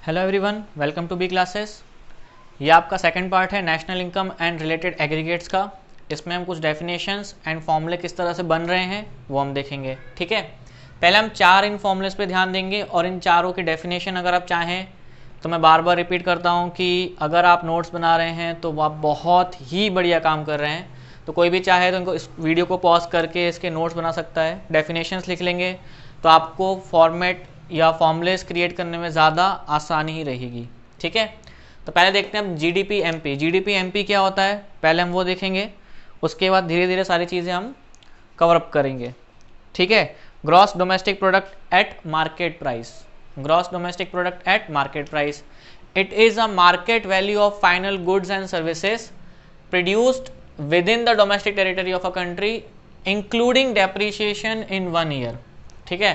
Hello everyone, welcome to B classes. ये आपका second part है national income and related aggregates का। इसमें हम कुछ डेफिनेशंस एंड फॉर्मूले किस तरह से बन रहे हैं वो हम देखेंगे। ठीक है, पहले हम चार इन फॉर्मूलेस पे ध्यान देंगे और इन चारों की डेफिनेशन अगर आप चाहें तो मैं बार बार रिपीट करता हूँ कि अगर आप नोट्स बना रहे हैं तो आप बहुत ही बढ़िया काम कर रहे हैं। तो कोई भी चाहे तो इनको इस वीडियो को पॉज करके इसके नोट्स बना सकता है, डेफिनेशंस लिख लेंगे तो आपको फॉर्मेट या फॉर्मूलेस क्रिएट करने में ज़्यादा आसानी ही रहेगी। ठीक है, तो पहले देखते हैं हम जीडीपी एमपी। जीडीपी एमपी क्या होता है पहले हम वो देखेंगे, उसके बाद धीरे धीरे सारी चीज़ें हम कवर अप करेंगे। ठीक है, gross domestic product eight market price. Gross domestic product eight market price, it is a market value of final goods and services produced within the domestic territory of a country including depreciation in 1 year। ठीक है,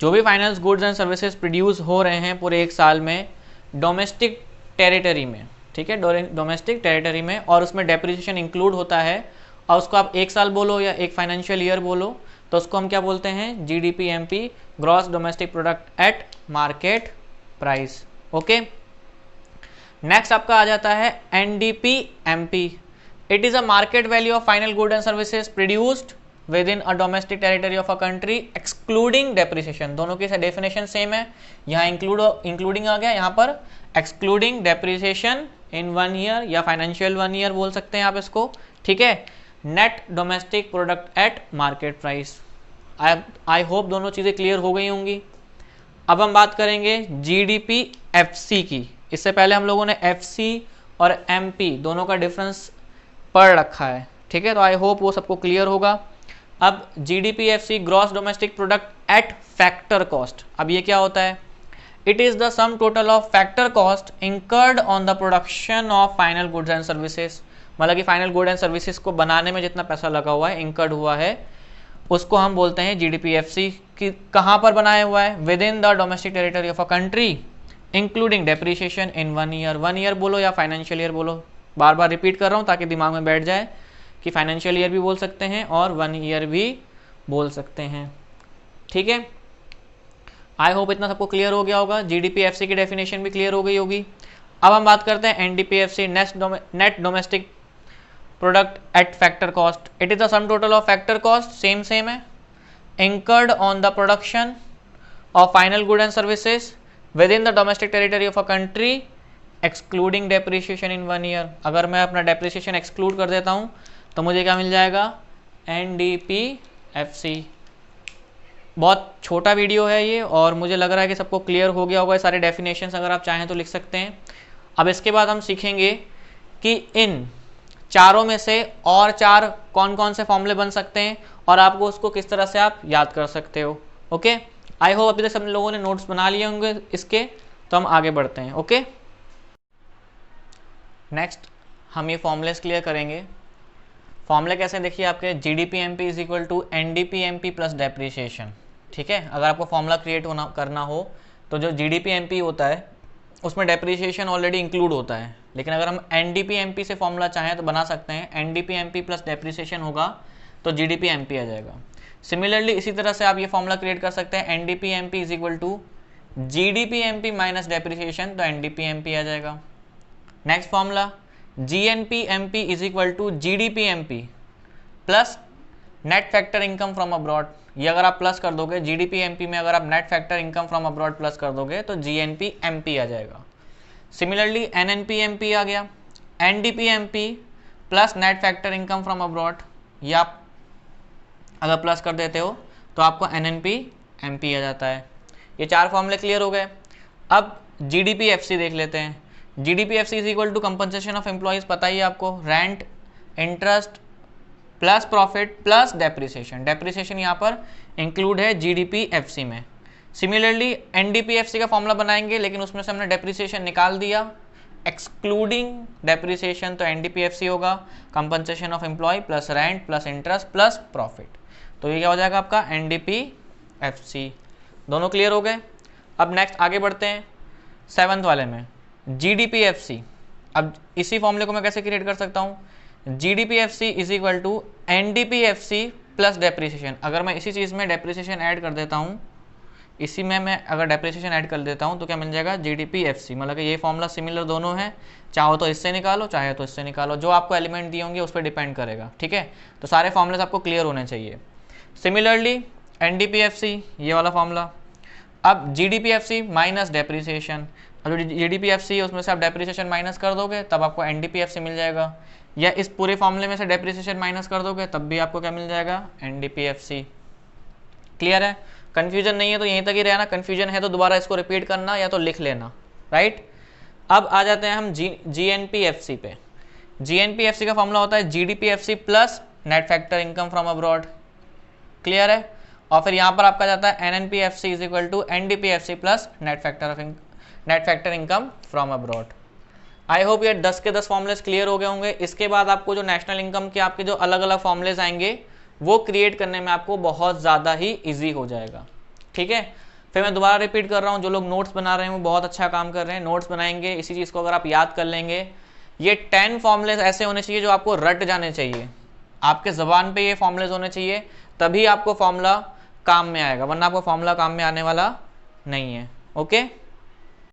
जो भी finance goods and services produce हो रहे हैं पूरे एक साल में डोमेस्टिक टेरिटरी में, ठीक है, डोमेस्टिक टेरिटरी में, और उसमें डेप्रिसिएशन इंक्लूड होता है, और उसको आप एक साल बोलो या एक फाइनेंशियल ईयर बोलो तो उसको हम क्या बोलते हैं, GDP MP, gross domestic product eight market price. Okay, next आपका आ जाता है NDP MP. It is a market value of final goods and services produced within a domestic territory of a country excluding depreciation। दोनों की definition same है, यहाँ including आ गया, यहाँ पर एक्सक्लूडिंग डेप्रिसिएशन इन 1 ईयर या फाइनेंशियल 1 ईयर बोल सकते हैं आप इसको। ठीक है, net domestic product eight market price. I hope दोनों चीज़ें क्लियर हो गई होंगी। अब हम बात करेंगे जीडीपी एफसी की। इससे पहले हम लोगों ने एफसी और एमपी दोनों का डिफरेंस पढ़ रखा है। ठीक है, तो आई होप वो सबको क्लियर होगा। अब GDPFC, gross domestic product at factor cost. अब ये क्या होता है, it is the sum total of factor cost incurred on the production of final goods and services. मतलब कि फाइनल गुड एंड सर्विसेज को बनाने में जितना पैसा लगा हुआ है, इंकर्ड हुआ है, उसको हम बोलते हैं जीडीपीएफसी। कि कहाँ पर बनाया हुआ है, with in the domestic territory of a country including depreciation in 1 year. 1 year बोलो या फाइनेंशियल ईयर बोलो, बार बार रिपीट कर रहा हूँ ताकि दिमाग में बैठ जाए कि फाइनेंशियल ईयर भी बोल सकते हैं और 1 ईयर भी बोल सकते हैं। ठीक है, आई होप इतना सबको क्लियर हो गया होगा। जीडीपीएफसी की डेफिनेशन भी क्लियर हो गई होगी। अब हम बात करते हैं NDPFC, net domestic product at factor cost. It is the sum total of factor cost, same है, incurred on the production of final good and services within the domestic territory of a country excluding depreciation in 1 year. अगर मैं अपना depreciation exclude कर देता हूँ तो मुझे क्या मिल जाएगा, एनडीपीएफसी। बहुत छोटा वीडियो है ये और मुझे लग रहा है कि सबको क्लियर हो गया होगा ये सारे डेफिनेशंस। अगर आप चाहें तो लिख सकते हैं। अब इसके बाद हम सीखेंगे कि इन चारों में से और चार कौन कौन से फॉर्मूले बन सकते हैं और आपको उसको किस तरह से आप याद कर सकते हो। ओके, आई होप अभी तक सब लोगों ने नोट्स बना लिए होंगे इसके, तो हम आगे बढ़ते हैं। ओके, नेक्स्ट हम ये फॉर्मूलेस क्लियर करेंगे। फॉर्मूले कैसे, देखिए आपके GDP MP is equal to NDP MP plus depreciation. ठीक है, अगर आपको फॉर्मूला क्रिएट करना हो तो जो जीडीपी एमपी होता है उसमें डेप्रिसिएशन ऑलरेडी इंक्लूड होता है, लेकिन अगर हम एनडीपी एमपी से फॉर्मूला चाहें तो बना सकते हैं। एनडीपी एमपी प्लस डेप्रिसिएशन होगा तो जीडीपी एमपी आ जाएगा। सिमिलरली इसी तरह से आप ये फॉर्मूला क्रिएट कर सकते हैं, NDP MP is equal to GDP MP minus depreciation, तो एनडीपी एमपी आ जाएगा। Next formula GNP MP is equal to GDP MP plus net factor income from abroad. ये अगर आप प्लस कर दोगे जीडीपी एमपी में, अगर आप net factor income from abroad plus कर दोगे तो जीएनपी एमपी आ जाएगा। सिमिलरली एनएनपी एमपी आ गया, NDP MP plus net factor income from abroad, ये आप अगर प्लस कर देते हो तो आपको एनएनपी एमपी आ जाता है। ये चार फॉर्मूले क्लियर हो गए। अब जीडीपीएफसी देख लेते हैं। GDPFC is equal to compensation of employees, पता ही आपको, rent, interest plus profit plus depreciation. Depreciation यहाँ पर इंक्लूड है जीडीपीएफसी में। सिमिलरली एनडीपीएफसी का फॉर्मूला बनाएंगे लेकिन उसमें से हमने डेप्रिसिएशन निकाल दिया, एक्सक्लूडिंग डेप्रिसिएशन, तो एनडीपीएफसी होगा compensation of employee plus rent plus interest plus profit. तो ये क्या हो जाएगा आपका एनडीपीएफसी। दोनों क्लियर हो गए। अब नेक्स्ट आगे बढ़ते हैं 7th वाले में, जीडीपीएफसी। अब इसी फॉर्मूले को मैं कैसे क्रिएट कर सकता हूँ, GDPFC is equal to NDPFC plus depreciation. अगर मैं इसी चीज़ में डेप्रिसिएशन ऐड कर देता हूँ इसी में मैं अगर डेप्रिसिएशन ऐड कर देता हूँ तो क्या मिल जाएगा GDP-FC, मतलब कि ये फॉर्मूला सिमिलर दोनों है, चाहो तो इससे निकालो चाहे तो इससे निकालो, जो आपको एलिमेंट दिए होंगे उस पर डिपेंड करेगा। ठीक है, तो सारे फॉर्मूलेस आपको क्लियर होने चाहिए। सिमिलरली NDP-FC ये वाला फॉर्मूला, अब GDP-FC माइनस डेप्रिसिएशन, अब जो GDP-FC है उसमें से आप डेप्रिसिएशन माइनस कर दोगे तब आपको NDP-FC मिल जाएगा, या इस पूरे फॉर्मूले में से डेप्रिसिएशन माइनस कर दोगे तब भी आपको क्या मिल जाएगा, NDP-FC। क्लियर है, कंफ्यूजन नहीं है तो यहीं तक ही रहना, कंफ्यूजन है तो दोबारा इसको रिपीट करना या तो लिख लेना, राइट। अब आ जाते हैं हम GNP-FC पे। GNP-FC का फॉर्मूला होता है GDP-FC plus net factor income from abroad. Clear है, और फिर यहाँ पर आपका जाता है NNP-FC is equal to NDP-FC plus net factor income from abroad. I hope ये 10 के 10 फॉर्मुलेस क्लियर हो गए होंगे। इसके बाद आपको जो नेशनल इनकम के आपके जो अलग अलग फॉर्मुलेस आएंगे वो क्रिएट करने में आपको बहुत ज़्यादा ही ईजी हो जाएगा। ठीक है, फिर मैं दोबारा रिपीट कर रहा हूँ, जो लोग नोट्स बना रहे हैं वो बहुत अच्छा काम कर रहे हैं, नोट्स बनाएंगे, इसी चीज़ को अगर आप याद कर लेंगे, ये 10 फॉर्मुलेस ऐसे होने चाहिए जो आपको रट जाने चाहिए, आपके ज़बान पे ये फॉर्मुलेस होने चाहिए, तभी आपको फॉर्मूला काम में आएगा, वरना आपको फॉर्मूला काम में आने वाला नहीं है। ओके।